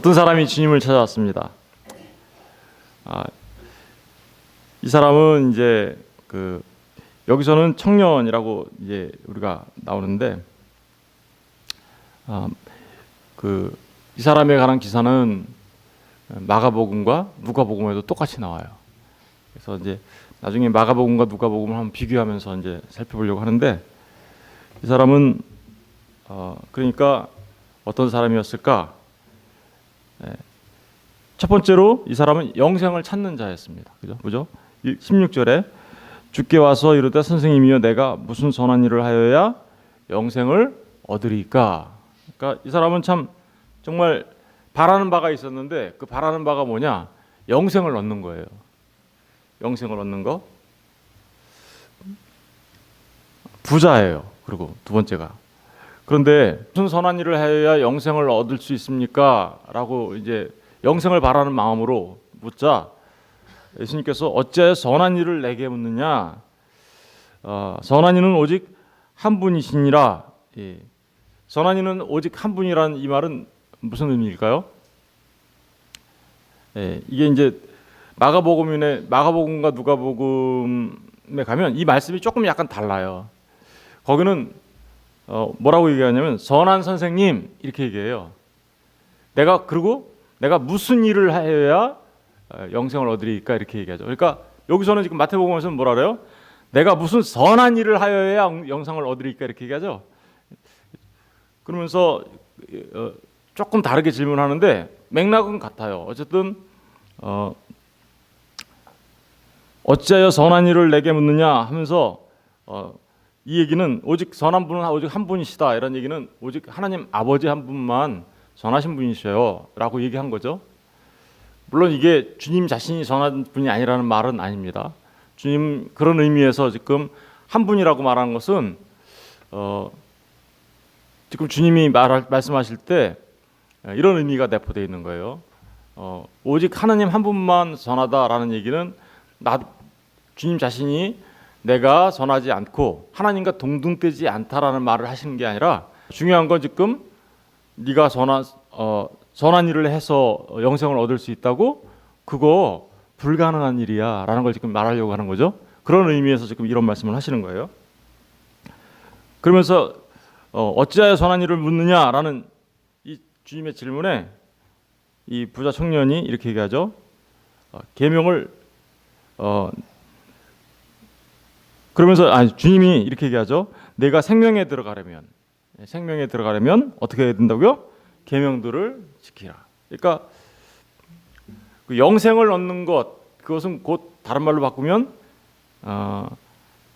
어떤 사람이 주님을 찾아왔습니다. 이 사람은 이제 여기서는 청년이라고 이제 우리가 나오는데, 이 사람에 관한 기사는 마가복음과 누가복음에도 똑같이 나와요. 그래서 이제 나중에 마가복음과 누가복음을 한번 비교하면서 이제 살펴보려고 하는데, 이 사람은 그러니까 어떤 사람이었을까? 첫 번째로 이 사람은 영생을 찾는 자였습니다. 그죠? 16절에 주께 와서 이르되 선생님이여 내가 무슨 선한 일을 하여야 영생을 얻으리까? 그러니까 이 사람은 참 정말 바라는 바가 있었는데, 그 바라는 바가 뭐냐? 영생을 얻는 거예요. 영생을 얻는 거. 부자예요. 그리고 두 번째가. 그런데 무슨 선한 일을 해야 영생을 얻을 수 있습니까? 라고 이제 영생을 바라는 마음으로 묻자 예수님께서 어찌하여 선한 일을 내게 묻느냐? 선한 이는 오직 한 분이시니라. 예. 선한 이는 오직 한 분이라는 이 말은 무슨 의미일까요? 예, 이게 이제 마가복음과 누가복음에 가면 이 말씀이 조금 약간 달라요. 거기는 뭐라고 얘기하냐면 선한 선생님 이렇게 얘기해요. 내가 무슨 일을 하여야 영생을 얻으리까 이렇게 얘기하죠. 그러니까 여기서는 지금 마태복음에서는 뭐라 그래요? 내가 무슨 선한 일을 하여야 영생을 얻으리까 이렇게 얘기하죠. 그러면서 조금 다르게 질문하는데 맥락은 같아요. 어쨌든 어찌하여 선한 일을 내게 묻느냐 하면서 이 얘기는 오직 선한 분은 오직 한 분이시다, 이런 얘기는 오직 하나님 아버지 한 분만 선하신 분이셔요 라고 얘기한 거죠. 물론 이게 주님 자신이 선한 분이 아니라는 말은 아닙니다. 주님 그런 의미에서 지금 한 분이라고 말하는 것은 지금 주님이 말씀하실 때 이런 의미가 내포되어 있는 거예요. 오직 하나님 한 분만 선하다라는 얘기는 주님 자신이 내가 선하지 않고 하나님과 동등되지 않다라는 말을 하시는 게 아니라, 중요한 건 지금 네가 선한 일을 해서 영생을 얻을 수 있다고? 그거 불가능한 일이야 라는 걸 지금 말하려고 하는 거죠. 그런 의미에서 지금 이런 말씀을 하시는 거예요. 그러면서 어찌하여 선한 일을 묻느냐라는 이 주님의 질문에 이 부자 청년이 이렇게 얘기하죠. 계명을 그러면서 주님이 이렇게 얘기하죠. 내가 생명에 들어가려면 어떻게 해야 된다고요? 계명들을 지키라. 그러니까 그 영생을 얻는 것, 그것은 곧 다른 말로 바꾸면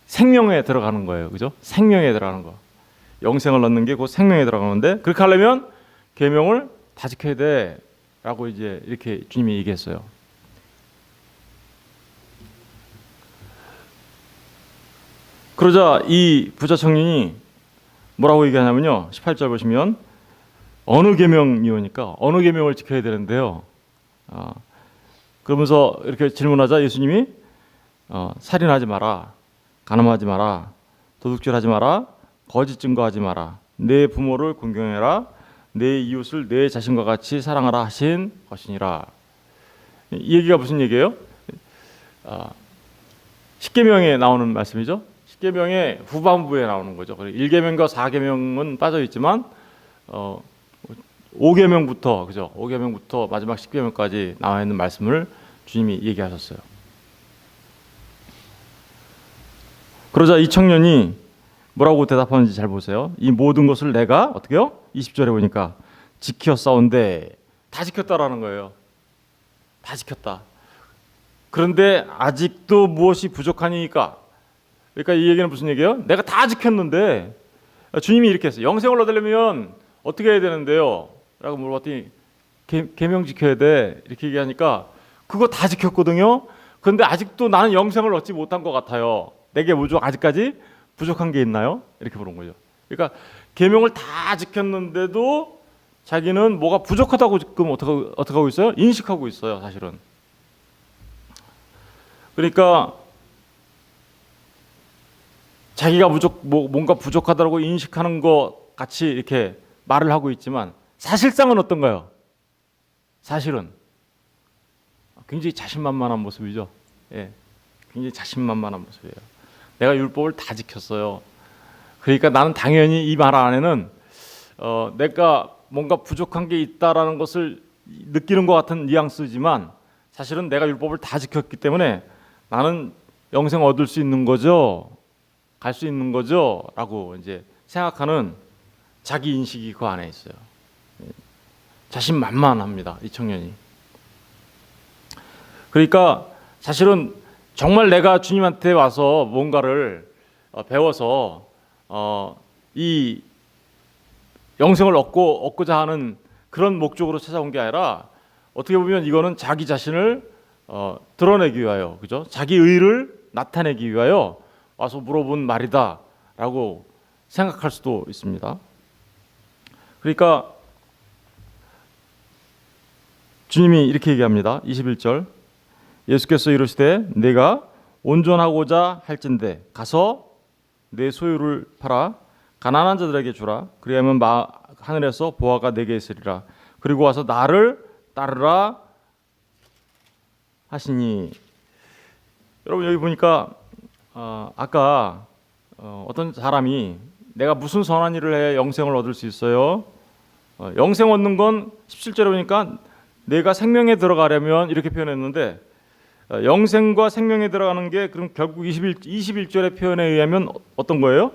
생명에 들어가는 거예요. 그죠? 생명에 들어가는 거. 영생을 얻는 게 곧 생명에 들어가는데, 그렇게 하려면 계명을 다 지켜야 돼라고 이제 이렇게 주님이 얘기했어요. 그러자 이 부자 청년이 뭐라고 얘기하냐면요. 18절 보시면 어느 계명이오니까 어느 계명을 지켜야 되는데요. 그러면서 이렇게 질문하자 예수님이 살인하지 마라, 간음하지 마라, 도둑질하지 마라, 거짓 증거하지 마라, 내 부모를 공경해라, 내 이웃을 내 자신과 같이 사랑하라 하신 것이니라. 이 얘기가 무슨 얘기예요? 십계명에 나오는 말씀이죠. 십계명의 후반부에 나오는 거죠. 1계명과 4계명은 빠져 있지만 5계명부터 그죠? 5계명부터 마지막 10계명까지 나와 있는 말씀을 주님이 얘기하셨어요. 그러자 이 청년이 뭐라고 대답하는지 잘 보세요. 이 모든 것을 내가 어떻게요? 20절에 보니까 지켰사온데, 다 지켰다라는 거예요. 다 지켰다. 그런데 아직도 무엇이 부족하니까? 그러니까 이 얘기는 무슨 얘기예요? 내가 다 지켰는데, 주님이 이렇게 했어요. 영생을 얻으려면 어떻게 해야 되는데요? 라고 물어봤더니 계명 지켜야 돼 이렇게 얘기하니까 그거 다 지켰거든요. 그런데 아직도 나는 영생을 얻지 못한 것 같아요. 내게 아직까지 부족한 게 있나요? 이렇게 물은 거죠. 그러니까 계명을 다 지켰는데도 자기는 뭐가 부족하다고 지금 어떻게 하고 있어요? 인식하고 있어요, 사실은. 그러니까 자기가 뭔가 부족하다고 인식하는 것 같이 이렇게 말을 하고 있지만 사실상은 어떤가요? 사실은 굉장히 자신만만한 모습이죠. 예, 굉장히 자신만만한 모습이에요. 내가 율법을 다 지켰어요. 그러니까 나는 당연히 이 말 안에는 내가 뭔가 부족한 게 있다라는 것을 느끼는 것 같은 뉘앙스지만 사실은 내가 율법을 다 지켰기 때문에 나는 영생 얻을 수 있는 거죠, 갈 수 있는 거죠라고 이제 생각하는 자기 인식이 그 안에 있어요. 자신만만합니다, 이 청년이. 그러니까 사실은 정말 내가 주님한테 와서 뭔가를 배워서 이 영생을 얻고자 하는 그런 목적으로 찾아온 게 아니라 어떻게 보면 이거는 자기 자신을 드러내기 위하여, 그죠? 자기 의를 나타내기 위하여 와서 물어본 말이다라고 생각할 수도 있습니다. 그러니까 주님이 이렇게 얘기합니다. 21절 예수께서 이르시되 내가 온전하고자 할진대 가서 내 소유를 팔아 가난한 자들에게 주라. 그리하면 하늘에서 보화가 내게 있으리라. 그리고 와서 나를 따르라 하시니. 여러분 여기 보니까 아까 어떤 사람이 내가 무슨 선한 일을 해야 영생을 얻을 수 있어요? 영생 얻는 건 17절에 보니까 내가 생명에 들어가려면 이렇게 표현했는데 영생과 생명에 들어가는 게 그럼 결국 21절의 표현에 의하면 어떤 거예요?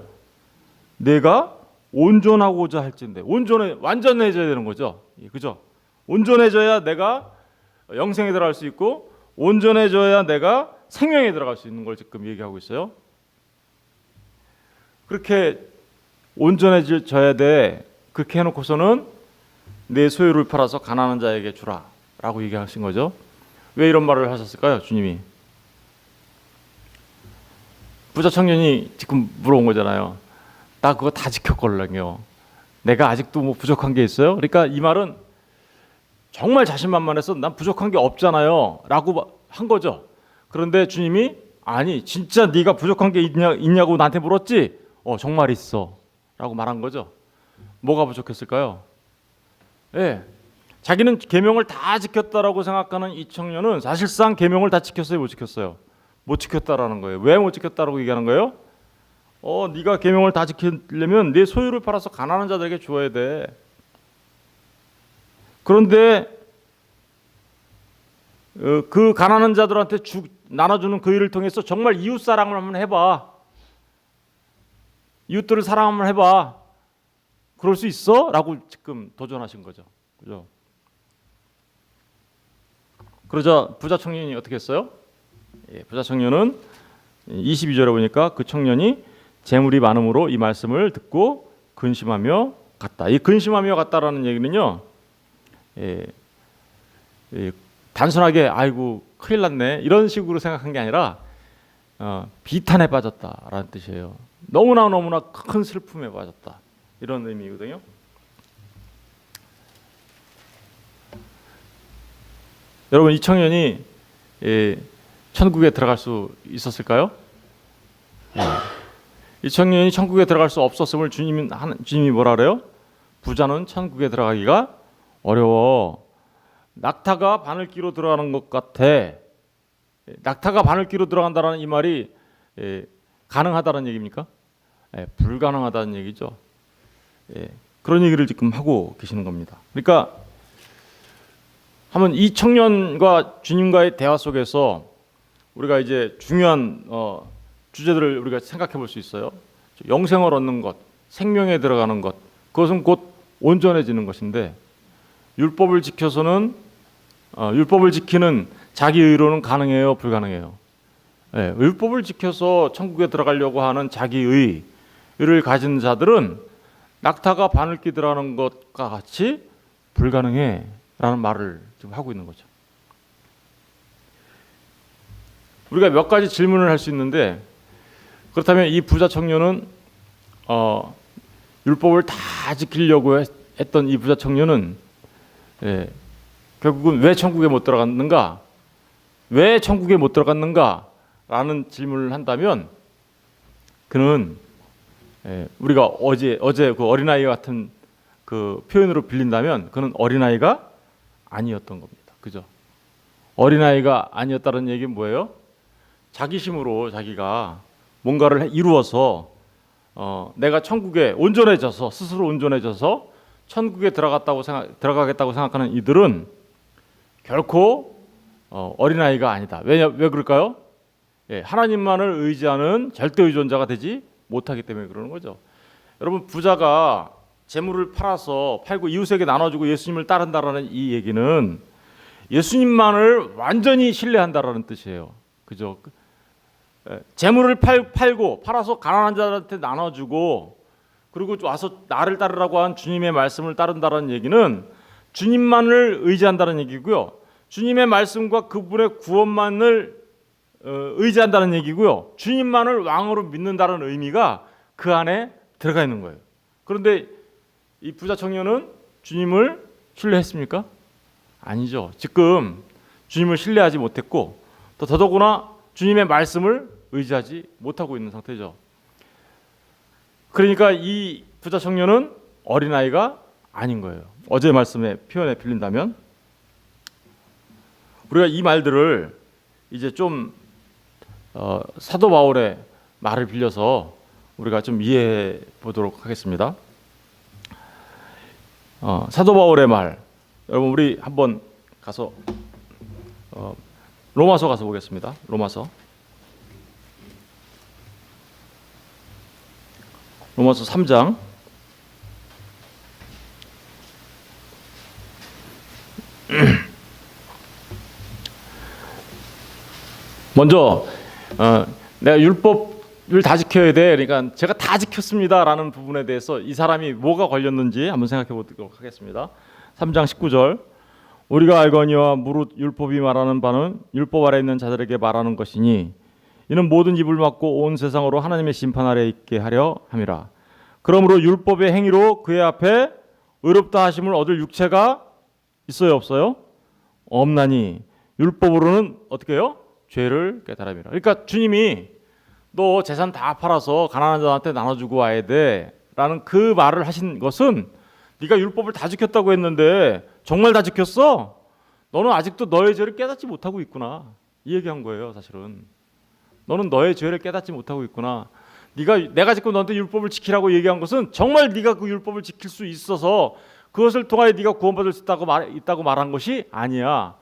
내가 온전하고자 할진대. 완전해져야 되는 거죠. 그죠? 온전해져야 내가 영생에 들어갈 수 있고 온전해져야 내가 생명에 들어갈 수 있는 걸 지금 얘기하고 있어요. 그렇게 온전해져야 돼. 그렇게 해놓고서는 내 소유를 팔아서 가난한 자에게 주라 라고 얘기하신 거죠. 왜 이런 말을 하셨을까요? 주님이 부자 청년이 지금 물어온 거잖아요. 나 그거 다 지켰걸랑요. 내가 아직도 뭐 부족한 게 있어요? 그러니까 이 말은 정말 자신만만해서 난 부족한 게 없잖아요 라고 한 거죠. 그런데 주님이 아니 진짜 네가 부족한 게 있냐고 나한테 물었지? 정말 있어 라고 말한 거죠. 뭐가 부족했을까요? 예, 자기는 계명을 다 지켰다라고 생각하는 이 청년은 사실상 계명을 다 지켰어요, 못 지켰어요? 못 지켰다라는 거예요. 왜 못 지켰다라고 얘기하는 거예요? 네가 계명을 다 지키려면 내 소유를 팔아서 가난한 자들에게 줘야 돼. 그런데 그 가난한 자들한테 나눠주는 그 일을 통해서 정말 이웃 사랑을 한번 해봐. 이웃들을 사랑 한번 해봐. 그럴 수 있어? 라고 지금 도전하신 거죠. 그죠? 그러자 부자 청년이 어떻게 했어요? 부자 청년은 22절에 보니까 그 청년이 재물이 많음으로 이 말씀을 듣고 근심하며 갔다. 이 근심하며 갔다라는 얘기는요, 단순하게 아이고 큰일 났네 이런 식으로 생각한 게 아니라 비탄에 빠졌다라는 뜻이에요. 너무나 큰 슬픔에 빠졌다 이런 의미거든요. 여러분 이 청년이 천국에 들어갈 수 있었을까요? 이 청년이 천국에 들어갈 수 없었음을 주님이 뭐라 그래요? 부자는 천국에 들어가기가 어려워. 낙타가 바늘귀로 들어가는 것 같아. 낙타가 바늘귀로 들어간다는 이 말이 가능하다는 얘기입니까? 불가능하다는 얘기죠. 그런 얘기를 지금 하고 계시는 겁니다. 그러니까 한번 이 청년과 주님과의 대화 속에서 우리가 이제 중요한 주제들을 우리가 생각해 볼 수 있어요. 영생을 얻는 것, 생명에 들어가는 것, 그것은 곧 온전해지는 것인데 율법을 지켜서는 율법을 지키는 자기 의로는 가능해요, 불가능해요? 율법을 지켜서 천국에 들어가려고 하는 자기 의를 가진 자들은 낙타가 바늘귀 들어가는 것과 같이 불가능해라는 말을 지금 하고 있는 거죠. 우리가 몇 가지 질문을 할 수 있는데 그렇다면 이 부자 청년은 율법을 다 지키려고 했던 이 부자 청년은 결국은 왜 천국에 못 들어갔는가? 왜 천국에 못 들어갔는가? 라는 질문을 한다면 그는 우리가 어제 그 어린아이 같은 그 표현으로 빌린다면 그는 어린아이가 아니었던 겁니다. 그죠? 어린아이가 아니었다는 얘기는 뭐예요? 자기심으로 자기가 뭔가를 이루어서 내가 천국에 온전해져서 스스로 온전해져서 천국에 들어가겠다고 생각하는 이들은 결코 어린아이가 아니다. 왜 그럴까요? 예, 하나님만을 의지하는 절대 의존자가 되지 못하기 때문에 그러는 거죠. 여러분, 부자가 재물을 팔고 이웃에게 나눠주고 예수님을 따른다라는 이 얘기는 예수님만을 완전히 신뢰한다라는 뜻이에요. 그죠? 재물을 팔아서 가난한 자들한테 나눠주고 그리고 와서 나를 따르라고 한 주님의 말씀을 따른다라는 얘기는 주님만을 의지한다는 얘기고요. 주님의 말씀과 그분의 구원만을 의지한다는 얘기고요. 주님만을 왕으로 믿는다는 의미가 그 안에 들어가 있는 거예요. 그런데 이 부자 청년은 주님을 신뢰했습니까? 아니죠. 지금 주님을 신뢰하지 못했고 더더구나 주님의 말씀을 의지하지 못하고 있는 상태죠. 그러니까 이 부자 청년은 어린아이가 아닌 거예요. 어제 말씀의 표현에 빌린다면 우리가 이 말들을 이제 좀 사도 바울의 말을 빌려서 우리가 좀 이해해 보도록 하겠습니다. 사도 바울의 말, 여러분 우리 한번 가서 로마서 가서 보겠습니다. 로마서 3장 먼저 내가 율법을 다 지켜야 돼. 그러니까 제가 다 지켰습니다라는 부분에 대해서 이 사람이 뭐가 걸렸는지 한번 생각해 보도록 하겠습니다. 3장 19절 우리가 알거니와 무릇 율법이 말하는 바는 율법 아래 있는 자들에게 말하는 것이니 이는 모든 입을 막고 온 세상으로 하나님의 심판 아래 있게 하려 함이라. 그러므로 율법의 행위로 그의 앞에 의롭다 하심을 얻을 육체가 있어요, 없어요? 없나니 율법으로는 어떻게 해요? 죄를 깨달음이라. 그러니까 주님이 너 재산 다 팔아서 가난한 자한테 나눠주고 와야 돼라는 그 말을 하신 것은 네가 율법을 다 지켰다고 했는데 정말 다 지켰어? 너는 아직도 너의 죄를 깨닫지 못하고 있구나. 이 얘기한 거예요, 사실은. 너는 너의 죄를 깨닫지 못하고 있구나. 내가 지금 너한테 율법을 지키라고 얘기한 것은 정말 네가 그 율법을 지킬 수 있어서 그것을 통하여 네가 구원받을 수 있다고 말한 것이 아니야.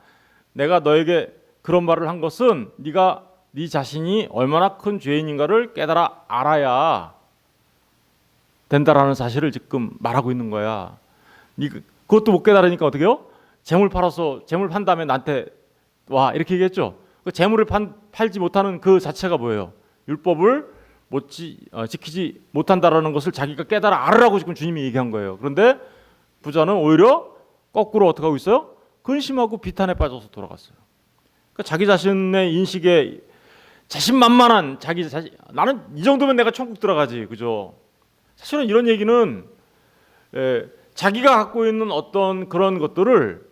내가 너에게 그런 말을 한 것은 네가 네 자신이 얼마나 큰 죄인인가를 깨달아 알아야 된다라는 사실을 지금 말하고 있는 거야. 그것도 못 깨달으니까 어떻게 해요? 재물 판 다음에 나한테 와 이렇게 얘기했죠. 그 재물을 팔지 못하는 그 자체가 뭐예요? 율법을 지키지 못한다라는 것을 자기가 깨달아 알으라고 지금 주님이 얘기한 거예요. 그런데 부자는 오히려 거꾸로 어떻게 하고 있어요? 근심하고 비탄에 빠져서 돌아갔어요. 그러니까 자기 자신의 인식에 자신만만한 나는 이 정도면 내가 천국 들어가지, 그죠? 사실은 이런 얘기는 자기가 갖고 있는 어떤 그런 것들을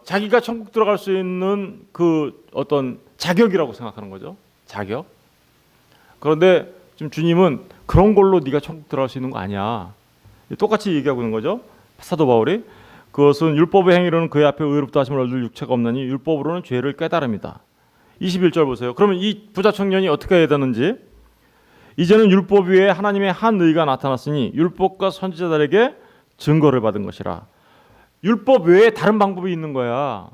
자기가 천국 들어갈 수 있는 그 어떤 자격이라고 생각하는 거죠. 자격. 그런데 지금 주님은 그런 걸로 네가 천국 들어갈 수 있는 거 아니야. 똑같이 얘기하고 있는 거죠. 사도 바울이 그것은 율법의 행위로는 그의 앞에 의롭다 하심을 얻을 육체가 없나니 율법으로는 죄를 깨달음이다. 21절 보세요. 그러면 이 부자 청년이 어떻게 해야 되는지, 이제는 율법 위에 하나님의 한 의가 나타났으니 율법과 선지자들에게 증거를 받은 것이라. 율법 외에 다른 방법이 있는 거야.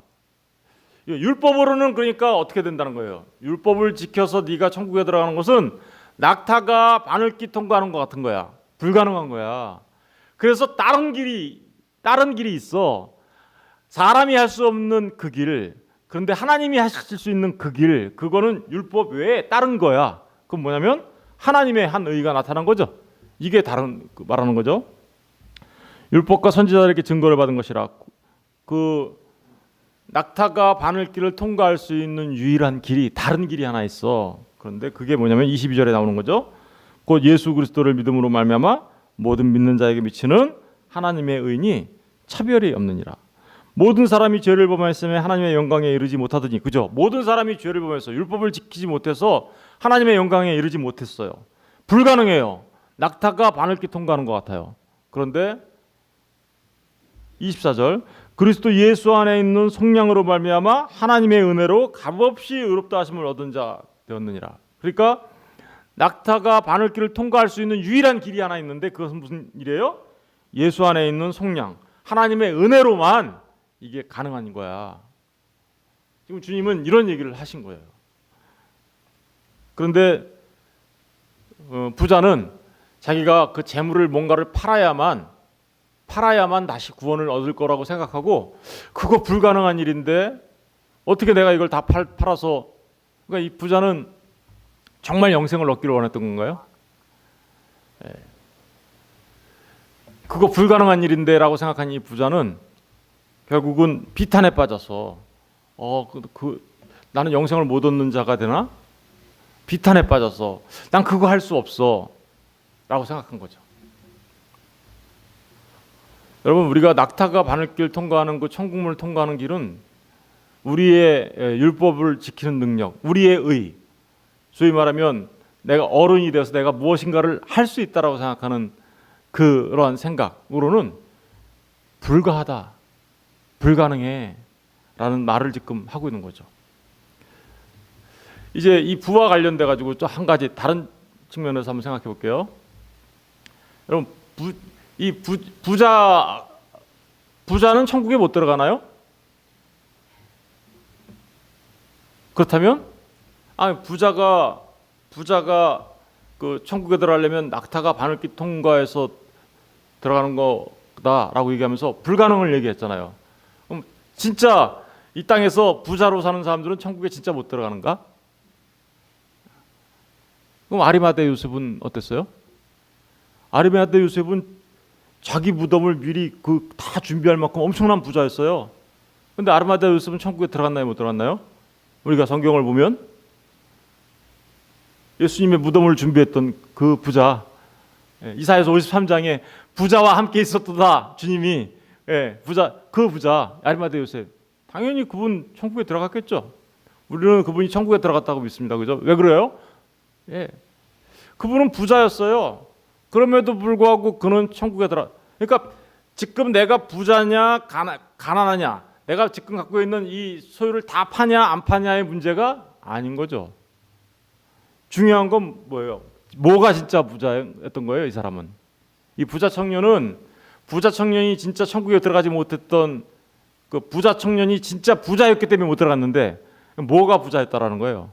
율법으로는 그러니까 어떻게 된다는 거예요? 율법을 지켜서 네가 천국에 들어가는 것은 낙타가 바늘길 통과하는 것 같은 거야. 불가능한 거야. 그래서 다른 길이 있어. 사람이 할 수 없는 그 길, 그런데 하나님이 하실 수 있는 그 길, 그거는 율법 외에 다른 거야. 그건 뭐냐면 하나님의 한 의가 나타난 거죠. 이게 다른 말하는 거죠. 율법과 선지자들에게 증거를 받은 것이라. 그 낙타가 바늘길을 통과할 수 있는 유일한 길이, 다른 길이 하나 있어. 그런데 그게 뭐냐면 22절에 나오는 거죠. 곧 예수 그리스도를 믿음으로 말미암아 모든 믿는 자에게 미치는 하나님의 의인이 차별이 없느니라. 모든 사람이 죄를 범하였으면 하나님의 영광에 이르지 못하더니, 그죠? 모든 사람이 죄를 범해서 율법을 지키지 못해서 하나님의 영광에 이르지 못했어요. 불가능해요. 낙타가 바늘길 통과하는 것 같아요. 그런데 24절 그리스도 예수 안에 있는 속량으로 말미암아 하나님의 은혜로 값없이 의롭다 하심을 얻은 자 되었느니라. 그러니까 낙타가 바늘길을 통과할 수 있는 유일한 길이 하나 있는데 그것은 무슨 일이에요? 예수 안에 있는 속량, 하나님의 은혜로만 이게 가능한 거야. 지금 주님은 이런 얘기를 하신 거예요. 그런데 부자는 자기가 그 재물을 뭔가를 팔아야만 다시 구원을 얻을 거라고 생각하고 그거 불가능한 일인데 어떻게 내가 이걸 다 팔아서 그러니까 이 부자는 정말 영생을 얻기를 원했던 건가요? 그거 불가능한 일인데라고 생각한 이 부자는 결국은 비탄에 빠져서 나는 영생을 못 얻는 자가 되나? 비탄에 빠져서 난 그거 할 수 없어 라고 생각한 거죠. 여러분 우리가 낙타가 바늘길 통과하는 그 천국문을 통과하는 길은 우리의 율법을 지키는 능력, 우리의 의, 소위 말하면 내가 어른이 되어서 내가 무엇인가를 할 수 있다라고 생각하는 그러한 생각으로는 불가하다, 불가능해 라는 말을 지금 하고 있는 거죠. 이제 이 부와 관련돼 가지고 또 한 가지 다른 측면에서 한번 생각해 볼게요. 여러분 부자는 천국에 못 들어가나요? 그렇다면 부자가 그 천국에 들어가려면 낙타가 바늘길 통과해서 들어가는 거다라고 얘기하면서 불가능을 얘기했잖아요. 그럼 진짜 이 땅에서 부자로 사는 사람들은 천국에 진짜 못 들어가는가? 그럼 아리마대 요셉은 어땠어요? 아리마대 요셉은 자기 무덤을 미리 다 준비할 만큼 엄청난 부자였어요. 근데 아리마대 요셉은 천국에 들어갔나요? 못 들어갔나요? 우리가 성경을 보면 예수님의 무덤을 준비했던 그 부자, 이사야서 53장에 부자와 함께 있었도다 주님이, 그 부자 아리마대 요셉, 당연히 그분 천국에 들어갔겠죠. 우리는 그분이 천국에 들어갔다고 믿습니다. 그죠? 왜 그래요? 그분은 부자였어요. 그럼에도 불구하고 그는 천국에 그러니까 지금 내가 부자냐 가난하냐, 내가 지금 갖고 있는 이 소유를 다 파냐 안 파냐의 문제가 아닌 거죠. 중요한 건 뭐예요? 뭐가 진짜 부자였던 거예요? 이 사람은, 이 부자 청년이 진짜 천국에 들어가지 못했던 그 부자 청년이 진짜 부자였기 때문에 못 들어갔는데 뭐가 부자였다라는 거예요?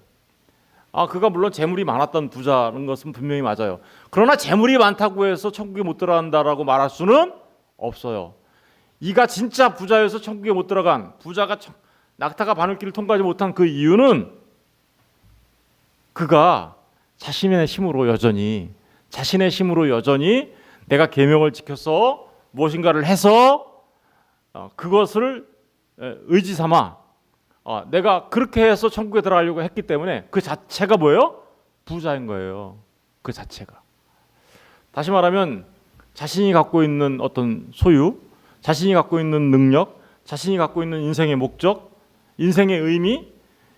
그가 물론 재물이 많았던 부자는 것은 분명히 맞아요. 그러나 재물이 많다고 해서 천국에 못 들어간다라고 말할 수는 없어요. 이가 진짜 부자여서 천국에 못 들어간 부자가 낙타가 바늘길을 통과하지 못한 그 이유는 그가 자신의 힘으로 여전히 내가 계명을 지켜서 무엇인가를 해서 그것을 의지 삼아 내가 그렇게 해서 천국에 들어가려고 했기 때문에 그 자체가 뭐예요? 부자인 거예요. 그 자체가. 다시 말하면 자신이 갖고 있는 어떤 소유, 자신이 갖고 있는 능력, 자신이 갖고 있는 인생의 목적, 인생의 의미,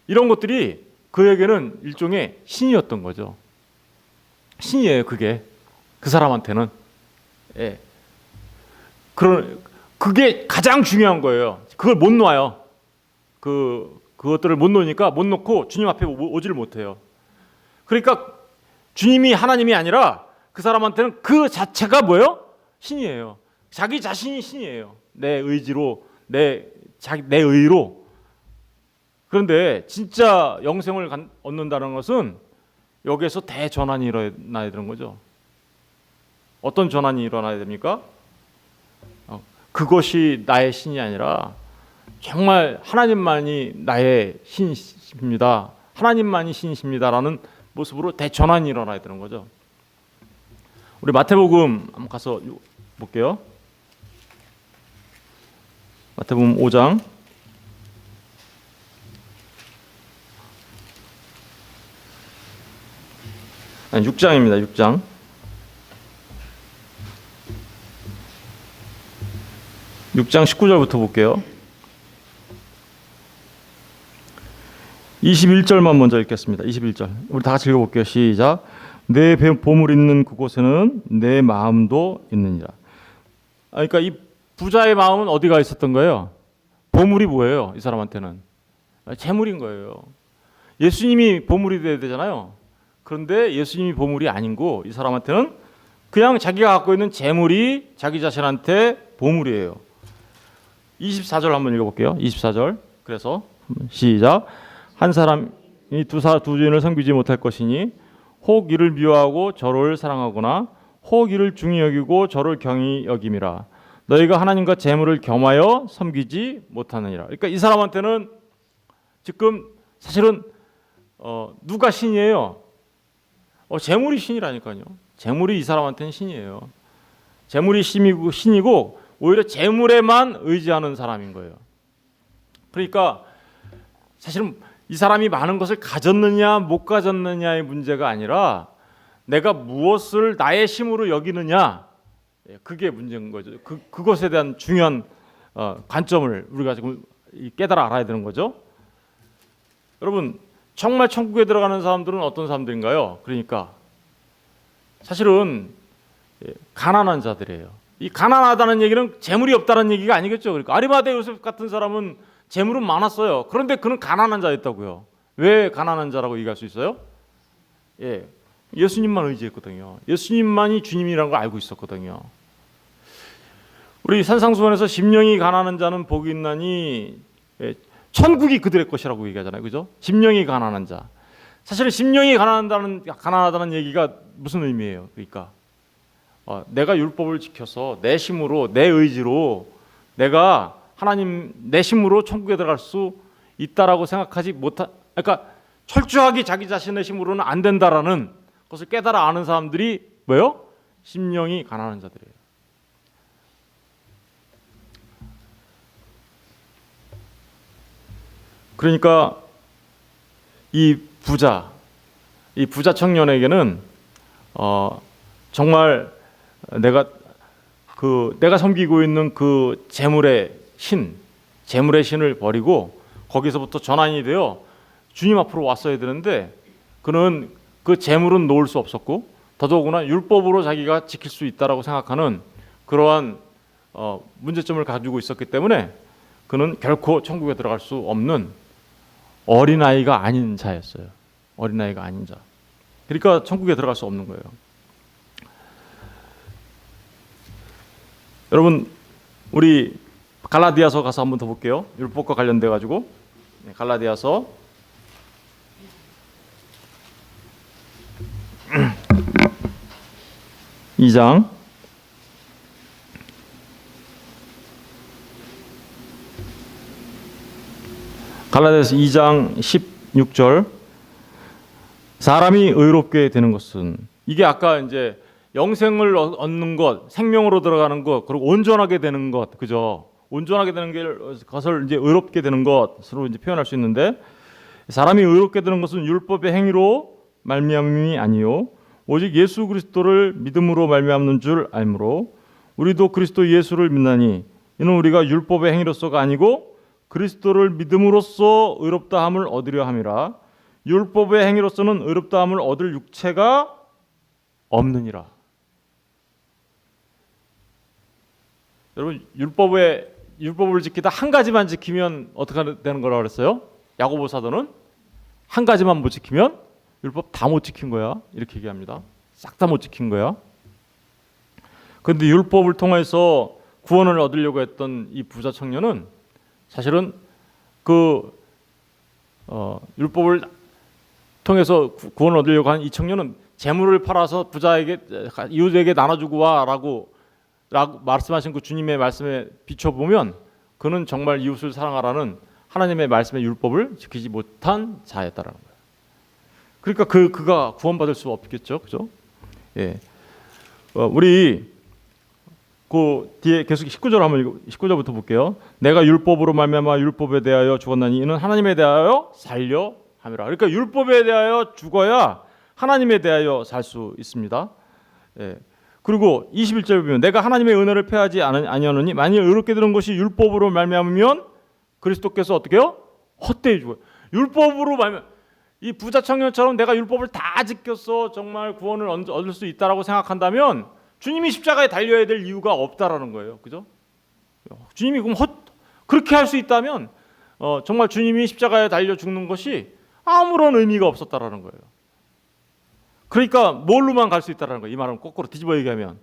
이런 것들이 그에게는 일종의 신이었던 거죠. 신이에요. 그게 그 사람한테는. 그게 가장 중요한 거예요. 그걸 못 놔요. 그것들을 못 놓으니까 못 놓고 주님 앞에 오지를 못해요. 그러니까 주님이 하나님이 아니라 그 사람한테는 그 자체가 뭐예요? 신이에요. 자기 자신이 신이에요. 내 의지로, 내 의로. 그런데 진짜 영생을 얻는다는 것은 여기에서 대전환이 일어나야 되는 거죠. 어떤 전환이 일어나야 됩니까? 그것이 나의 신이 아니라 정말 하나님만이 나의 신이십니다. 하나님만이 신이십니다라는 모습으로 대전환이 일어나야 되는 거죠. 우리 마태복음 한번 가서 볼게요. 마태복음 5장 6장입니다. 6장 19절부터 볼게요. 21절만 먼저 읽겠습니다. 21절. 우리 다 같이 읽어볼게요. 시작. 내 보물 있는 그곳에는 내 마음도 있느니라. 그러니까 이 부자의 마음은 어디가 있었던 거예요? 보물이 뭐예요? 이 사람한테는 재물인 거예요. 예수님이 보물이 돼야 되잖아요. 그런데 예수님이 보물이 아니고 이 사람한테는 그냥 자기가 갖고 있는 재물이 자기 자신한테 보물이에요. 24절 한번 읽어볼게요. 24절. 그래서 시작. 한 사람이 두 주인을 섬기지 못할 것이니 혹 이를 미워하고 저를 사랑하거나 혹 이를 중히 여기고 저를 경히 여김이라. 너희가 하나님과 재물을 겸하여 섬기지 못하느니라. 그러니까 이 사람한테는 지금 사실은 누가 신이에요? 재물이 신이라니까요. 재물이 이 사람한테는 신이에요. 재물이 신이고 오히려 재물에만 의지하는 사람인 거예요. 그러니까 사실은 이 사람이 많은 것을 가졌느냐 못 가졌느냐의 문제가 아니라 내가 무엇을 나의 힘으로 여기느냐, 그게 문제인 거죠. 그것에 대한 중요한 관점을 우리가 지금 깨달아 알아야 되는 거죠. 여러분, 정말 천국에 들어가는 사람들은 어떤 사람들인가요? 그러니까 사실은 가난한 자들이에요. 이 가난하다는 얘기는 재물이 없다는 얘기가 아니겠죠. 그러니까 아리마대 요셉 같은 사람은 재물은 많았어요. 그런데 그는 가난한 자였다고요. 왜 가난한 자라고 얘기할 수 있어요? 예수님만 의지했거든요. 예수님만이 주님이라는 걸 알고 있었거든요. 우리 산상수원에서 심령이 가난한 자는 복이 있나니 천국이 그들의 것이라고 얘기하잖아요. 그죠? 심령이 가난한 자. 사실은 심령이 가난하다는 얘기가 무슨 의미예요? 그러니까 내가 율법을 지켜서 내 힘으로 내 의지로 내가 하나님 내 힘으로 천국에 들어갈 수 있다라고 생각하지 못한, 그러니까 철저하게 자기 자신의 힘으로는 안 된다라는 것을 깨달아 아는 사람들이 뭐예요? 심령이 가난한 자들이에요. 그러니까 이 부자 청년에게는 정말 내가 섬기고 있는 그 재물의 신을 버리고 거기서부터 전환이 되어 주님 앞으로 왔어야 되는데 그는 그 재물은 놓을 수 없었고 더더구나 율법으로 자기가 지킬 수 있다라고 생각하는 그러한 문제점을 가지고 있었기 때문에 그는 결코 천국에 들어갈 수 없는 어린아이가 아닌 자였어요. 어린아이가 아닌 자. 그러니까 천국에 들어갈 수 없는 거예요. 여러분, 우리 갈라디아서 가서 한번 더 볼게요. 율법과 관련돼 가지고 갈라디아서 2장 갈라디아서 2장 16절. 사람이 의롭게 되는 것은, 이게 아까 이제 영생을 얻는 것, 생명으로 들어가는 것, 그리고 온전하게 되는 것, 그죠? 온전하게 되는 것을 이제 의롭게 되는 것으로 이제 표현할 수 있는데, 사람이 의롭게 되는 것은 율법의 행위로 말미암음이 아니요 오직 예수 그리스도를 믿음으로 말미암는 줄 알므로 우리도 그리스도 예수를 믿나니 이는 우리가 율법의 행위로서가 아니고 그리스도를 믿음으로써 의롭다함을 얻으려 함이라. 율법의 행위로서는 의롭다함을 얻을 육체가 없느니라. 여러분, 율법을 지키다 한 가지만 지키면 어떻게 되는 거라고 그랬어요? 야고보 사도는 한 가지만 못 지키면 율법 다 못 지킨 거야, 이렇게 얘기합니다. 싹 다 못 지킨 거야. 그런데 율법을 통해서 구원을 얻으려고 했던 이 부자 청년은 사실은 율법을 통해서 구원을 얻으려고 한 이 청년은 재물을 팔아서 부자에게, 이웃에게 나눠주고 와라고 말씀하신 그 주님의 말씀에 비춰보면 그는 정말 이웃을 사랑하라는 하나님의 말씀의 율법을 지키지 못한 자였다라는 거예요. 그러니까 그가 구원받을 수 없겠죠, 그죠? 예. 우리 그 뒤에 계속 19절 한번 19절부터 볼게요. 내가 율법으로 말미암아 율법에 대하여 죽었나니 이는 하나님에 대하여 살려 함이라. 그러니까 율법에 대하여 죽어야 하나님에 대하여 살 수 있습니다. 예. 그리고 21절 보면 내가 하나님의 은혜를 패하지 아니하노니 만일 의롭게 되는 것이 율법으로 말미암으면 그리스도께서 어떻게 해요? 헛되이 죽어요. 율법으로 말미암, 이 부자 청년처럼 내가 율법을 다 지켰어 정말 구원을 얻을 수 있다라고 생각한다면 주님이 십자가에 달려야 될 이유가 없다라는 거예요. 그죠? 주님이 그럼 그렇게 할 수 있다면 정말 주님이 십자가에 달려 죽는 것이 아무런 의미가 없었다라는 거예요. 그러니까 뭘로만 갈 수 있다라는 거예요. 이 말은 거꾸로 뒤집어 얘기하면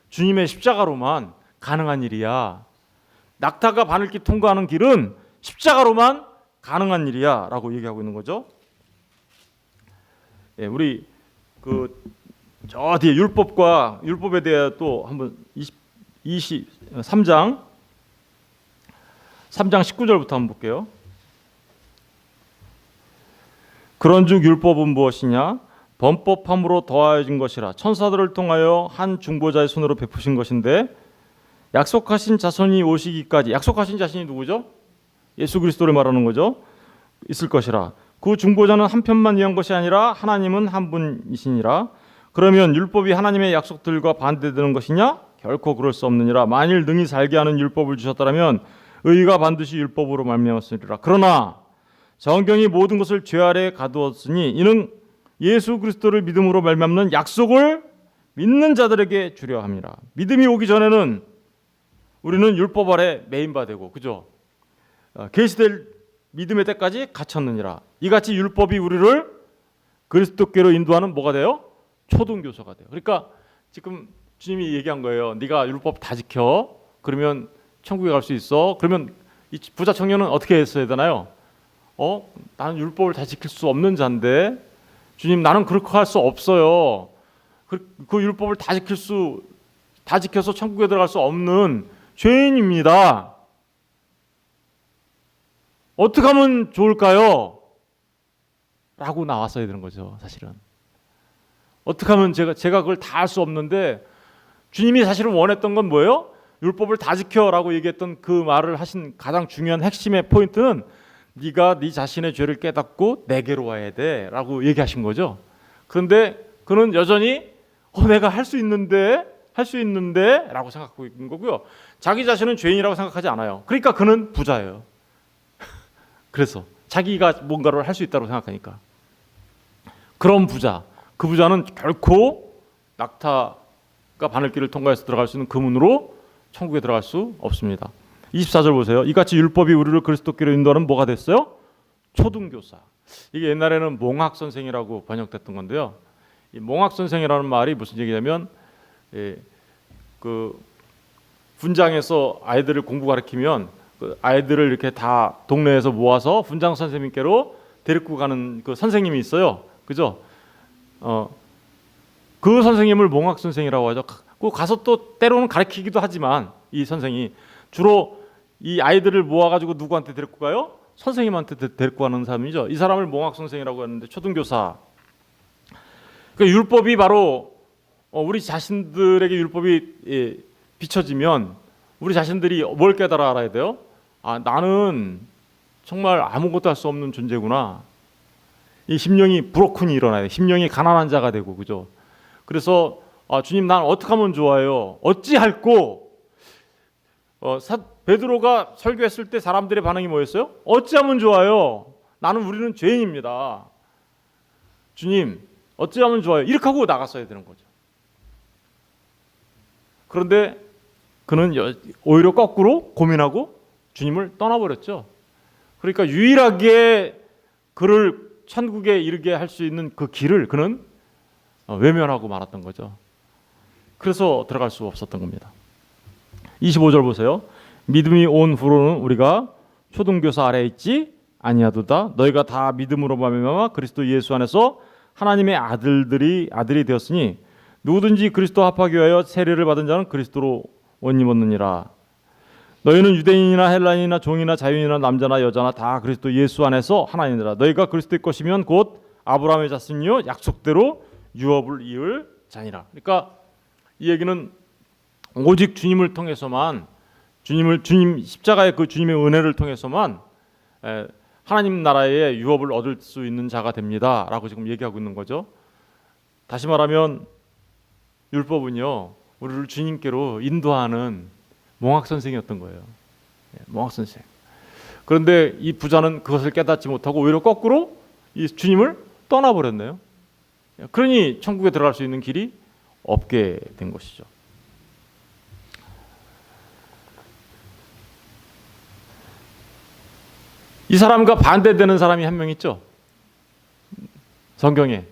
주님의 십자가로만 가능한 일이야. 낙타가 바늘길 통과하는 길은 십자가로만 가능한 일이야 라고 얘기하고 있는 거죠. 예, 우리 저 뒤에 율법에 대해 또 한번 3장 19절부터 한번 볼게요. 그런즉 율법은 무엇이냐? 범법함으로 더하여진 것이라. 천사들을 통하여 한 중보자의 손으로 베푸신 것인데 약속하신 자손이 오시기까지. 약속하신 자신이 누구죠? 예수 그리스도를 말하는 거죠. 있을 것이라. 그 중보자는 한 편만 위한 것이 아니라 하나님은 한 분이시니라. 그러면 율법이 하나님의 약속들과 반대되는 것이냐? 결코 그럴 수 없느니라. 만일 능히 살게 하는 율법을 주셨다면 의가 반드시 율법으로 말미암았으리라. 그러나 성경이 모든 것을 죄 아래 가두었으니 이는 예수 그리스도를 믿음으로 말미암는 약속을 믿는 자들에게 주려 함이라. 믿음이 오기 전에는 우리는 율법 아래 매인 바 되고, 그죠? 계시될 믿음의 때까지 갇혔느니라. 이같이 율법이 우리를 그리스도께로 인도하는 뭐가 돼요? 초등교사가 돼요. 그러니까 지금 주님이 얘기한 거예요. 네가 율법 다 지켜. 그러면 천국에 갈 수 있어. 그러면 이 부자 청년은 어떻게 했어야 되나요? 나는 율법을 다 지킬 수 없는 자인데 주님, 나는 그렇게 할 수 없어요. 그 율법을 다 지켜서 천국에 들어갈 수 없는 죄인입니다. 어떻게 하면 좋을까요? 라고 나왔어야 되는 거죠, 사실은. 어떻게 하면 제가 그걸 다 할 수 없는데 주님이 사실은 원했던 건 뭐예요? 율법을 다 지켜라고 얘기했던 그 말을 하신 가장 중요한 핵심의 포인트는 네가 네 자신의 죄를 깨닫고 내게로 와야 돼라고 얘기하신 거죠. 그런데 그는 여전히 내가 할 수 있는데라고 생각하고 있는 거고요. 자기 자신은 죄인이라고 생각하지 않아요. 그러니까 그는 부자예요. 그래서 자기가 뭔가를 할 수 있다고 생각하니까. 그런 부자, 그 부자는 결코 낙타가 바늘길을 통과해서 들어갈 수 있는 그 문으로 천국에 들어갈 수 없습니다. 24절 보세요. 이같이 율법이 우리를 그리스도께로 인도하는 뭐가 됐어요? 초등교사. 이게 옛날에는 몽학선생이라고 번역됐던 건데요. 이 몽학선생이라는 말이 무슨 얘기냐면 그 분장에서 아이들을 공부 가르치면 그 아이들을 이렇게 다 동네에서 모아서 분장 선생님께로 데리고 가는 그 선생님이 있어요. 그죠? 그 선생님을 몽학선생이라고 하죠. 그 가서 또 때로는 가르치기도 하지만 이 선생이 주로 이 아이들을 모아가지고 누구한테 데리고 가요? 선생님한테 데리고 가는 사람이죠. 이 사람을 몽학선생이라고 하는데 초등교사. 그러니까 율법이 바로 우리 자신들에게 율법이 비춰지면 우리 자신들이 뭘 깨달아 알아야 돼요? 나는 정말 아무것도 할 수 없는 존재구나. 이 심령이 브로큰이 일어나야 돼. 심령이 가난한 자가 되고, 그죠? 그래서 주님, 난 어떻게 하면 좋아요? 어찌할꼬? 베드로가 설교했을 때 사람들의 반응이 뭐였어요? 어찌하면 좋아요? 우리는 죄인입니다. 주님, 어찌하면 좋아요? 이렇게 하고 나갔어야 되는 거죠. 그런데 그는 오히려 거꾸로 고민하고 주님을 떠나버렸죠. 그러니까 유일하게 그를 천국에 이르게 할 수 있는 그 길을 그는 외면하고 말았던 거죠. 그래서 들어갈 수 없었던 겁니다. 25절 보세요. 믿음이 온 후로는 우리가 초등교사 아래에 있지 아니하도다. 너희가 다 믿음으로 말미암아 그리스도 예수 안에서 하나님의 아들이 되었으니 누구든지 그리스도 합하기 위하여 세례를 받은 자는 그리스도로 옷 입었느니라. 너희는 유대인이나 헬라인이나 종이나 자유인이나 남자나 여자나 다 그리스도 예수 안에서 하나이니라. 너희가 그리스도의 것이면 곧 아브라함의 자손이요 약속대로 유업을 이을 자니라. 그러니까 이 얘기는 오직 주님을 통해서만 주님 십자가의 그 주님의 은혜를 통해서만 하나님 나라의 유업을 얻을 수 있는 자가 됩니다라고 지금 얘기하고 있는 거죠. 다시 말하면 율법은요 우리를 주님께로 인도하는 몽학 선생이었던 거예요. 몽학 선생. 그런데 이 부자는 그것을 깨닫지 못하고 오히려 거꾸로 이 주님을 떠나버렸네요. 그러니 천국에 들어갈 수 있는 길이 없게 된 것이죠. 이 사람과 반대되는 사람이 한 명 있죠. 성경에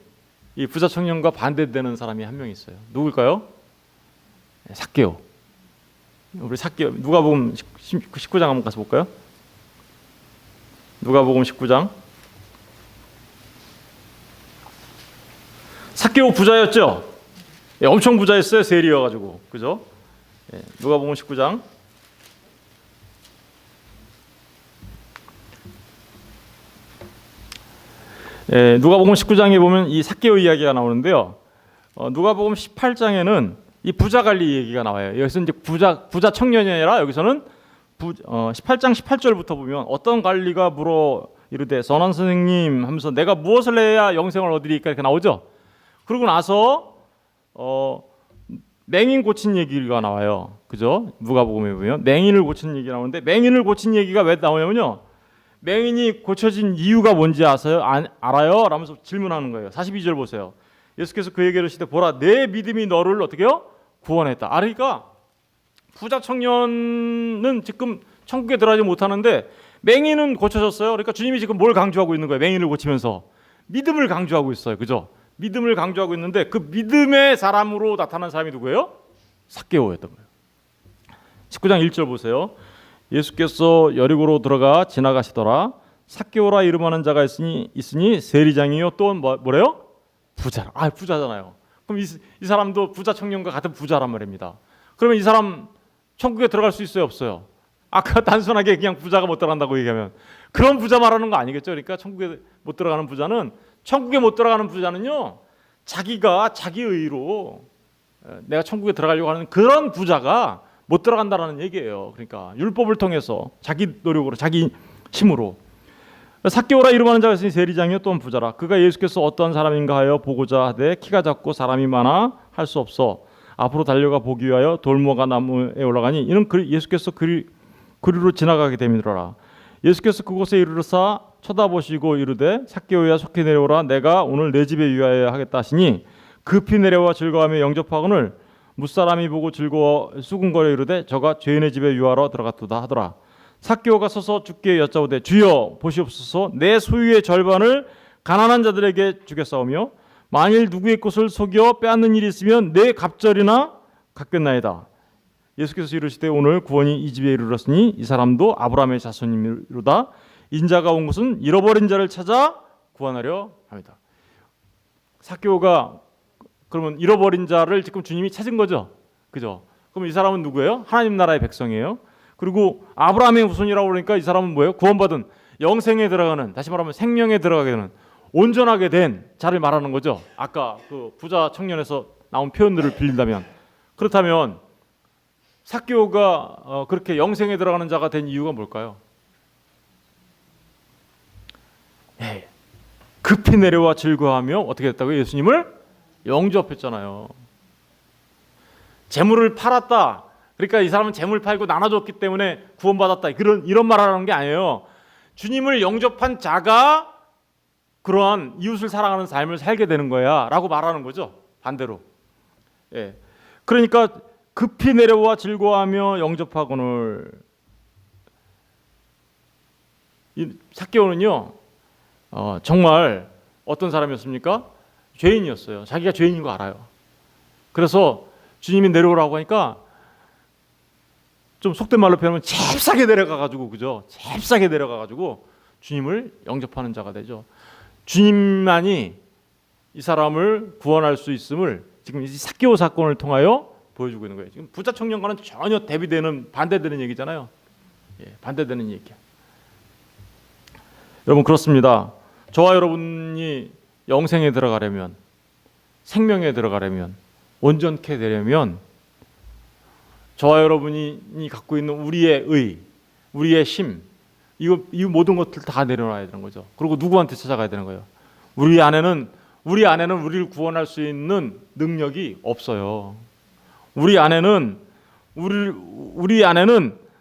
이 부자 청년과 반대되는 사람이 한 명 있어요. 누굴까요? 삭개오. 우리 삭개오. 누가복음 19장 한번 가서 볼까요? 누가복음 19장. 삭개오 부자였죠. 예, 엄청 부자였어요. 세리여가지고, 그죠? 예, 누가복음 19장. 예, 누가복음 19장에 보면 이 삭개오 이야기가 나오는데요. 누가복음 18장에는 이 부자 관리 얘기가 나와요. 여기서 이제 부자 청년이 아니라 여기서는 18장 18절부터 보면 어떤 관리가 물어 이르되 선한 선생님 하면서 내가 무엇을 해야 영생을 얻으리까 이렇게 나오죠. 그러고 나서 맹인 고친 얘기가 나와요. 그죠? 누가복음에 보면 맹인을 고친 얘기가 나오는데 맹인을 고친 얘기가 왜 나오냐면요. 맹인이 고쳐진 이유가 뭔지 아세요? 알아요? 라면서 질문하는 거예요. 42절 보세요. 예수께서 그에게 이르시되 보라 내 믿음이 너를 어떻게 해요? 구원했다. 그러니까 부자 청년은 지금 천국에 들어가지 못하는데 맹인은 고쳐졌어요. 그러니까 주님이 지금 뭘 강조하고 있는 거예요? 맹인을 고치면서 믿음을 강조하고 있어요. 그죠? 믿음을 강조하고 있는데 그 믿음의 사람으로 나타난 사람이 누구예요? 삭개오였던 거예요. 19장 1절 보세요. 예수께서 여리고로 들어가 지나가시더라. 삭개오라 이름하는 자가 있으니 세리장이요 또 뭐래요? 부자라. 부자잖아요. 그럼 이 사람도 부자 청년과 같은 부자란 말입니다. 그러면 이 사람 천국에 들어갈 수 있어요, 없어요? 아까 단순하게 그냥 부자가 못 들어간다고 얘기하면 그런 부자 말하는 거 아니겠죠? 그러니까 천국에 못 들어가는 부자는요, 자기가 자기 의로 내가 천국에 들어가려고 하는 그런 부자가 못 들어간다라는 얘기예요. 그러니까 율법을 통해서 자기 노력으로 자기 힘으로. 삭개오라 이름하는 자가 있으니 세리장이요 또한 부자라. 그가 예수께서 어떤 사람인가 하여 보고자 하되 키가 작고 사람이 많아 할 수 없어 앞으로 달려가 보기 위하여 돌무화과 나무에 올라가니 이는 예수께서 그리로 지나가게 됨이더라. 예수께서 그곳에 이르러사 쳐다보시고 이르되 삭개오야 속히 내려오라 내가 오늘 내 집에 유하여 하겠다 하시니 급히 내려와 즐거워하며 영접하거늘 무사람이 보고 즐거워 수군거려 이르되 저가 죄인의 집에 유하러 들어갔도다 하더라. 삭개오가 서서 주께 여짜오되 주여 보시옵소서 내 소유의 절반을 가난한 자들에게 주겠사오며 만일 누구의 것을 속여 빼앗는 일이 있으면 내 갑절이나 갚겠나이다. 예수께서 이르시되 오늘 구원이 이 집에 이르렀으니 이 사람도 아브라함의 자손이로다. 인자가 온 것은 잃어버린 자를 찾아 구원하려 합니다. 삭개오가 그러면 잃어버린 자를 지금 주님이 찾은 거죠. 그죠? 그럼 이 사람은 누구예요? 하나님 나라의 백성이에요. 그리고 아브라함의 후손이라고 그러니까 이 사람은 뭐예요? 구원받은 영생에 들어가는, 다시 말하면 생명에 들어가게 되는 온전하게 된 자를 말하는 거죠. 아까 그 부자 청년에서 나온 표현들을 빌린다면, 그렇다면 삭개오가 그렇게 영생에 들어가는 자가 된 이유가 뭘까요? 급히 내려와 즐거워하며 어떻게 됐다고요? 예수님을 영접했잖아요. 재물을 팔았다. 그러니까 이 사람은 재물 팔고 나눠줬기 때문에 구원받았다. 이런 말하는 게 아니에요. 주님을 영접한 자가 그러한 이웃을 사랑하는 삶을 살게 되는 거야 라고 말하는 거죠. 반대로. 그러니까 급히 내려와 즐거워하며 영접하거늘. 이 삭개오는요 정말 어떤 사람이었습니까? 죄인이었어요. 자기가 죄인인 거 알아요. 그래서 주님이 내려오라고 하니까 좀 속된 말로 표현하면 잽싸게 내려가가지고, 그죠? 잽싸게 내려가가지고 주님을 영접하는 자가 되죠. 주님만이 이 사람을 구원할 수 있음을 지금 이 삭개오 사건을 통하여 보여주고 있는 거예요. 지금 부자 청년과는 전혀 대비되는, 반대되는 얘기잖아요. 반대되는 얘기야. 여러분 그렇습니다. 저와 여러분이 영생에 들어가려면, 생명에 들어가려면, 온전케 되려면 저와 여러분이 갖고 있는 우리의 의, 우리의 힘, 이 모든 것들 다 내려놔야 되는 거죠. 그리고 누구한테 찾아가야 되는 거예요? 우리 안에는 우리를 구원할 수 있는 능력이 없어요. 우리 안에는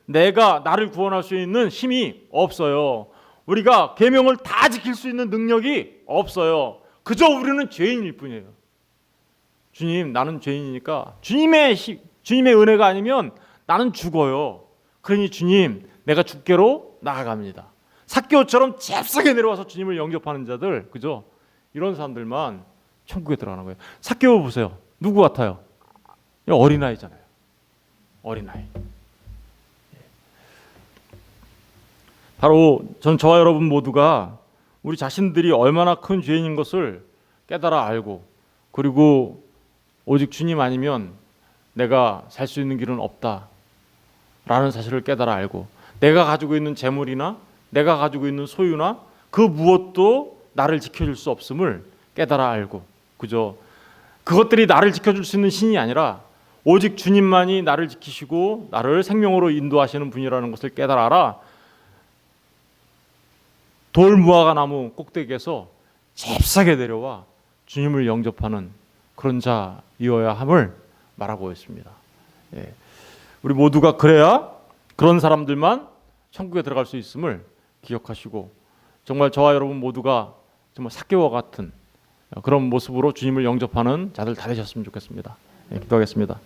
내가 나를 구원할 수 있는 힘이 없어요. 우리가 계명을 다 지킬 수 있는 능력이 없어요. 그저 우리는 죄인일 뿐이에요. 주님, 나는 죄인이니까 주님의 은혜가 아니면 나는 죽어요. 그러니 주님, 내가 죽게로 나아갑니다. 삭개오처럼 잽싸게 내려와서 주님을 영접하는 자들, 그죠? 이런 사람들만 천국에 들어가는 거예요. 삭개오 보세요. 누구 같아요? 어린아이잖아요. 어린아이. 바로 저와 여러분 모두가 우리 자신들이 얼마나 큰 죄인인 것을 깨달아 알고, 그리고 오직 주님 아니면 내가 살 수 있는 길은 없다라는 사실을 깨달아 알고, 내가 가지고 있는 재물이나 내가 가지고 있는 소유나 그 무엇도 나를 지켜줄 수 없음을 깨달아 알고, 그죠? 그것들이 나를 지켜줄 수 있는 신이 아니라 오직 주님만이 나를 지키시고 나를 생명으로 인도하시는 분이라는 것을 깨달아 알아 돌 무화과 나무 꼭대기에서 잽싸게 내려와 주님을 영접하는 그런 자이어야 함을 말하고 있습니다. 예. 우리 모두가 그래야 그런 사람들만 천국에 들어갈 수 있음을 기억하시고, 정말 저와 여러분 모두가 정말 삭개와 같은 그런 모습으로 주님을 영접하는 자들 다 되셨으면 좋겠습니다. 예, 기도하겠습니다.